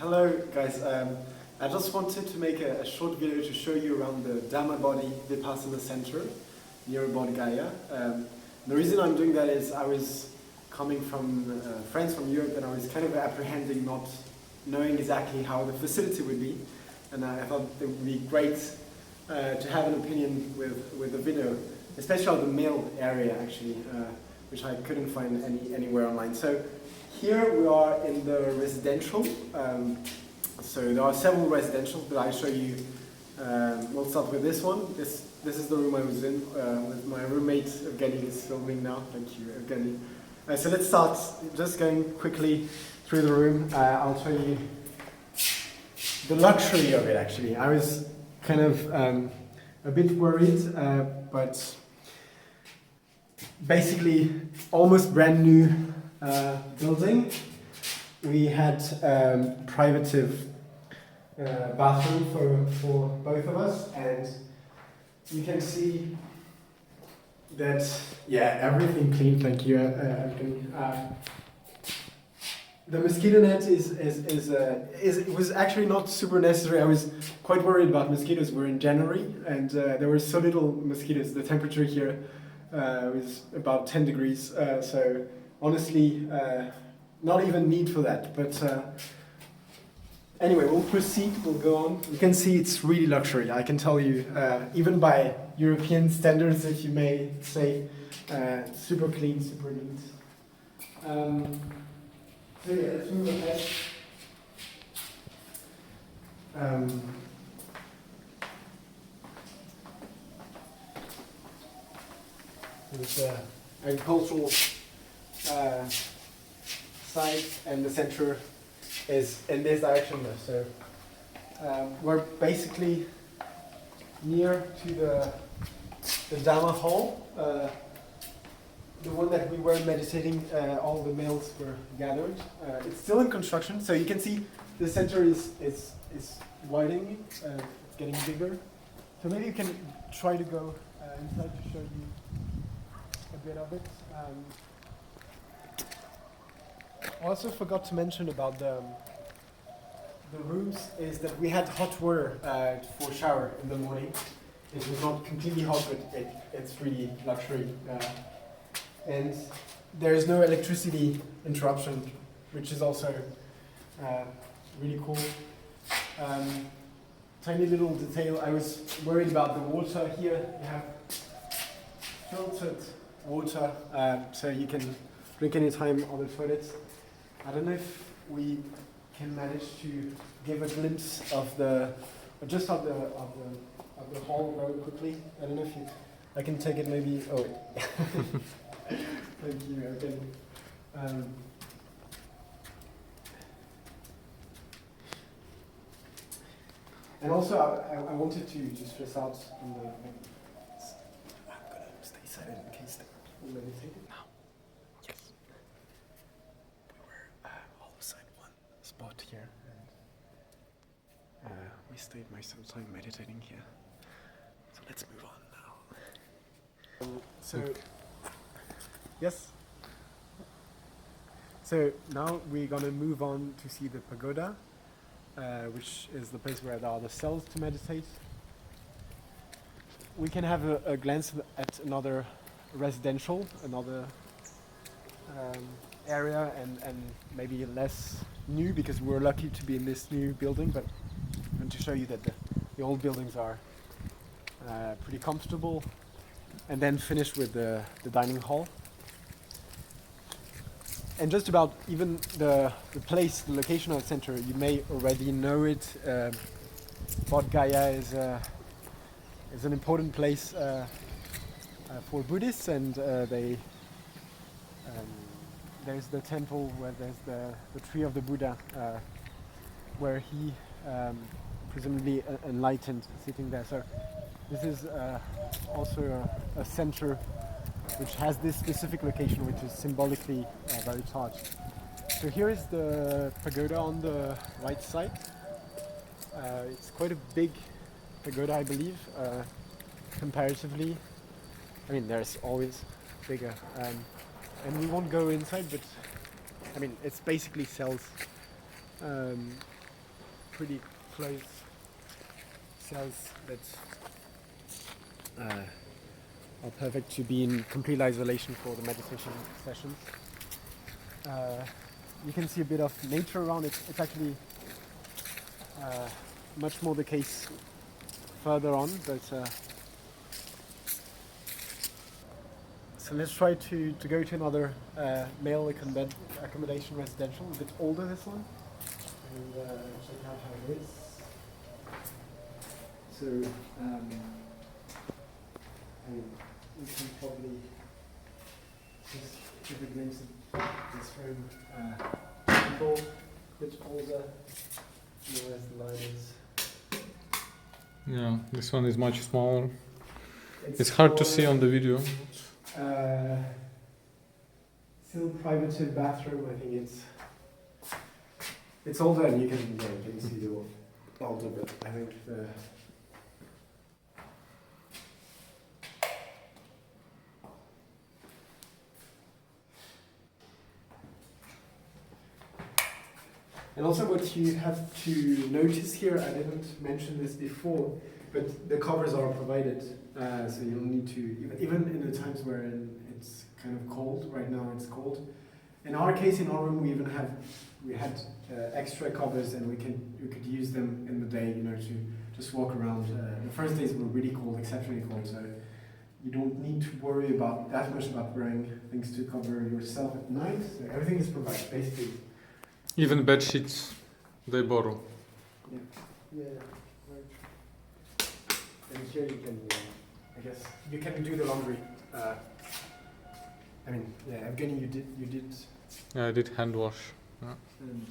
Hello guys, I just wanted to make a short video to show you around the Dhamma Bodhi Vipassana Center near Bodh, Gaya. The reason I'm doing that is I was coming from friends from Europe and I was kind of apprehending, not knowing exactly how the facility would be, and I thought it would be great to have an opinion with a video, especially on the male area actually, which I couldn't find anywhere online. So here we are in the residential. So there are several residentials, but I'll show you. We'll start with this one. This is the room I was in with my roommate. Evgeny is filming now. Thank you, Evgeny. So let's start. Just going quickly through the room. I'll show you the luxury of it. Actually, I was kind of a bit worried, but basically almost brand new building. We had private bathroom for both of us, and you can see that, yeah, everything clean. Thank you. The mosquito net was actually not super necessary. I was quite worried about mosquitoes. We're in January, and there were so little mosquitoes. The temperature here was about 10 degrees. So honestly, not even need for that. But anyway, we'll proceed. We'll go on. You can see it's really luxury. I can tell you, even by European standards, if you may say, super clean, super neat. So yeah, let's move ahead. There's agricultural site, and the center is in this direction. So we're basically near to the Dhamma hall, the one that we were meditating. All the males were gathered. It's still in construction, so you can see the center is widening, getting bigger. So maybe you can try to go inside to show you a bit of it. I also forgot to mention about the rooms is that we had hot water for shower in the morning. It was not completely hot, but it's really luxury. And there is no electricity interruption, which is also really cool. Tiny little detail, I was worried about the water here. You have filtered water, so you can drink any time on the toilet. I don't know if we can manage to give a glimpse of just of the hall very quickly. I don't know if I can take it maybe. Oh, thank you. Okay. And also, I wanted to stress out on the. I'm gonna stay silent in case there are people meditating now. Spot here, and we stayed some time meditating here. So let's move on now. Yes. So now we're gonna move on to see the pagoda, which is the place where there are the cells to meditate. We can have a glance at another residential, another area, and maybe less new, because we're lucky to be in this new building, but I want to show you that the old buildings are pretty comfortable, and then finish with the dining hall. And just about even the place, the location of the center, you may already know it. Bodh Gaya is an important place for Buddhists, and there's the temple where there's the tree of the Buddha, where he presumably enlightened, sitting there. So this is also a center which has this specific location, which is symbolically very charged. So here is the pagoda on the right side. It's quite a big pagoda, I believe, comparatively. I mean, there's always bigger. And we won't go inside, but I mean, it's basically cells. pretty close cells that are perfect to be in complete isolation for the meditation sessions. You can see a bit of nature around it. It's actually much more the case further on, but so let's try to go to another male accommodation residential, a bit older this one, and check out how it is. So we can probably just give a glimpse of this room. People, a bit older, whereas the light is. Yeah, this one is much smaller. It's hard to see on the video. Still private bathroom. I think it's older, and you can see the older, but I think the. And also what you have to notice here, I didn't mention this before, but the covers are provided, so you don't need to, even in the times where it's kind of cold, right now it's cold. In our case, in our room, we had extra covers, and we could use them in the day, to just walk around. The first days were really cold, exceptionally cold, so you don't need to worry that much about wearing things to cover yourself at night. So everything is provided, basically. Even bed sheets, they borrow. Yeah, right. And here you can, I guess, you can do the laundry. Evgeny, you did. Yeah, I did hand wash. Yeah. And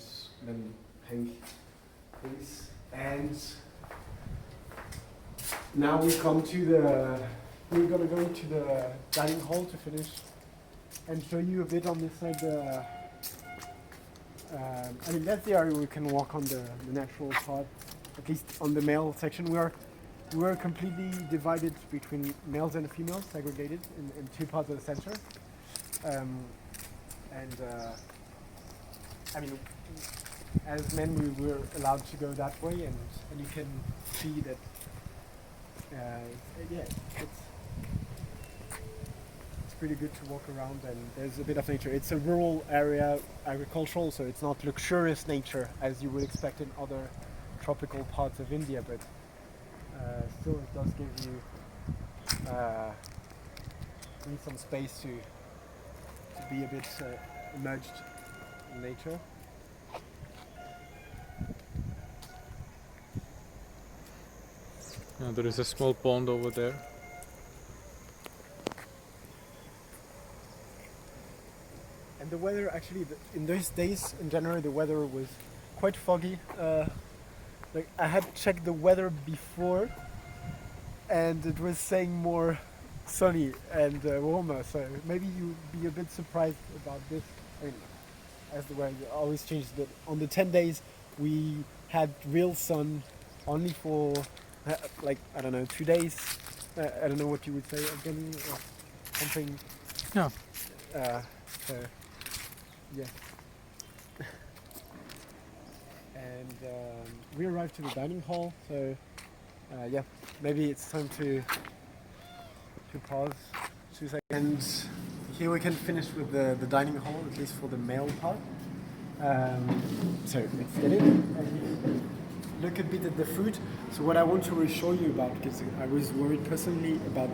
then hang things. And now we're gonna go into the dining hall to finish and show you a bit on this side. That's the area we can walk on the natural part, at least on the male section. We are completely divided between males and females, segregated in two parts of the center. As men, we were allowed to go that way, and you can see that, it's pretty good to walk around, and there's a bit of nature. It's a rural area, agricultural, so it's not luxurious nature as you would expect in other tropical parts of India, but still it does give you need some space to be a bit immersed in nature. Yeah, there is a small pond over there. And the weather, actually, in those days, in January, the weather was quite foggy. I had checked the weather before, and it was saying more sunny and warmer. So maybe you'd be a bit surprised about this. As the weather always changes. But on the 10 days, we had real sun only for 2 days. I don't know what you would say again, or something. Yeah. Yeah. And we arrived to the dining hall, so maybe it's time to pause 2 seconds. Here we can finish with the dining hall, at least for the male part. So let's get in and look a bit at the food. So what I want to reassure you about, because I was worried personally about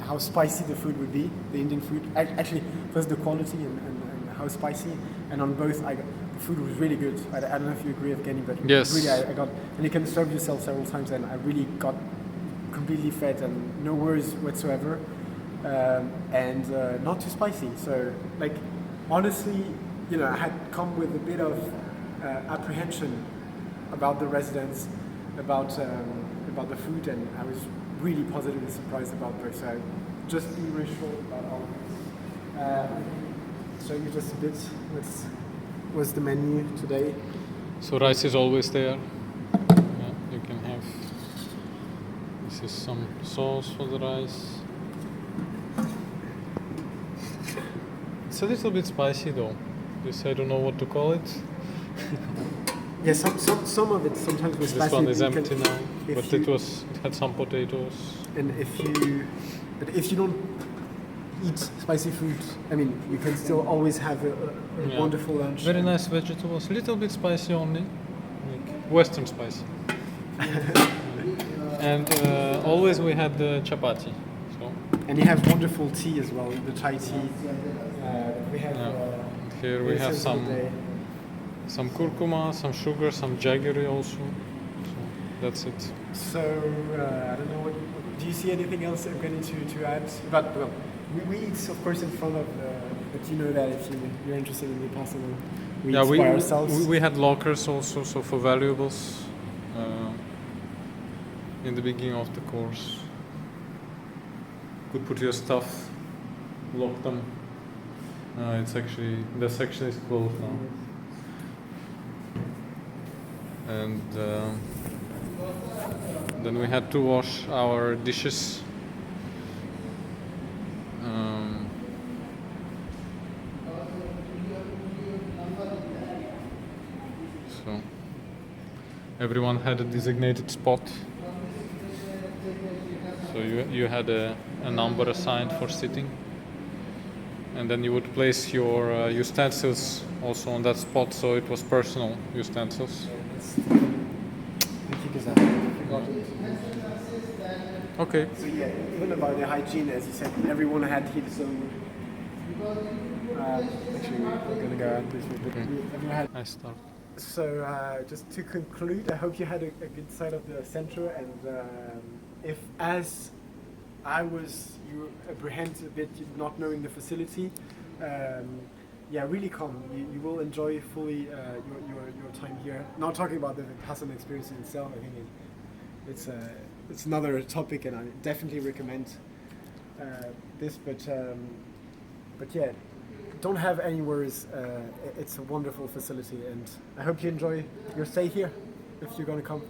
how spicy the food would be, the Indian food. Actually, first the quality and how spicy, and on both the food was really good. I don't know if you agree, Evgeny, but yes, really I got, and you can serve yourself several times, and I really got completely fed and no worries whatsoever, and not too spicy. So honestly, I had come with a bit of apprehension about the residents, about the food, and I was really positively surprised about both. So just be reassured about all of this. Show you just a bit what's the menu today. So rice is always there. Yeah, you can have. This is some sauce for the rice. It's a little bit spicy though. This I don't know what to call it. Yeah, some of it sometimes was This spicy. one is You can- empty now, if but you- it had some potatoes. And if you don't eat spicy food, I mean, you can still always have a Yeah. wonderful lunch. Very nice vegetables, little bit spicy only, like Western spicy. And always we had the chapati. So And you have wonderful tea as well, the Thai tea. We have. yeah. Here we have some curcuma, some sugar, some jaggery also. So that's it. So I don't know. Do you see anything else I'm going to add? But well, we eat, of course, in front of. But you know that if you're interested in Vipassana, we eat by ourselves. We had lockers also, so for valuables. In the beginning of the course, could put your stuff, lock them. The section is closed now. And then we had to wash our dishes. So everyone had a designated spot. So you had a number assigned for sitting, and then you would place your utensils also on that spot, so it was personal utensils. Thank you, Gaya. Okay. So yeah, even about the hygiene, as you said, everyone had his own. Actually, we're going to go out this way, but everyone had. I start. So just to conclude, I hope you had a good sight of the center, and if as I was, you apprehend a bit not knowing the facility, yeah, really come. You will enjoy fully your time here. Not talking about the Vipassana experience in itself. I think it's another topic, and I definitely recommend this. But yeah, don't have any worries. It's a wonderful facility, and I hope you enjoy your stay here if you're going to come.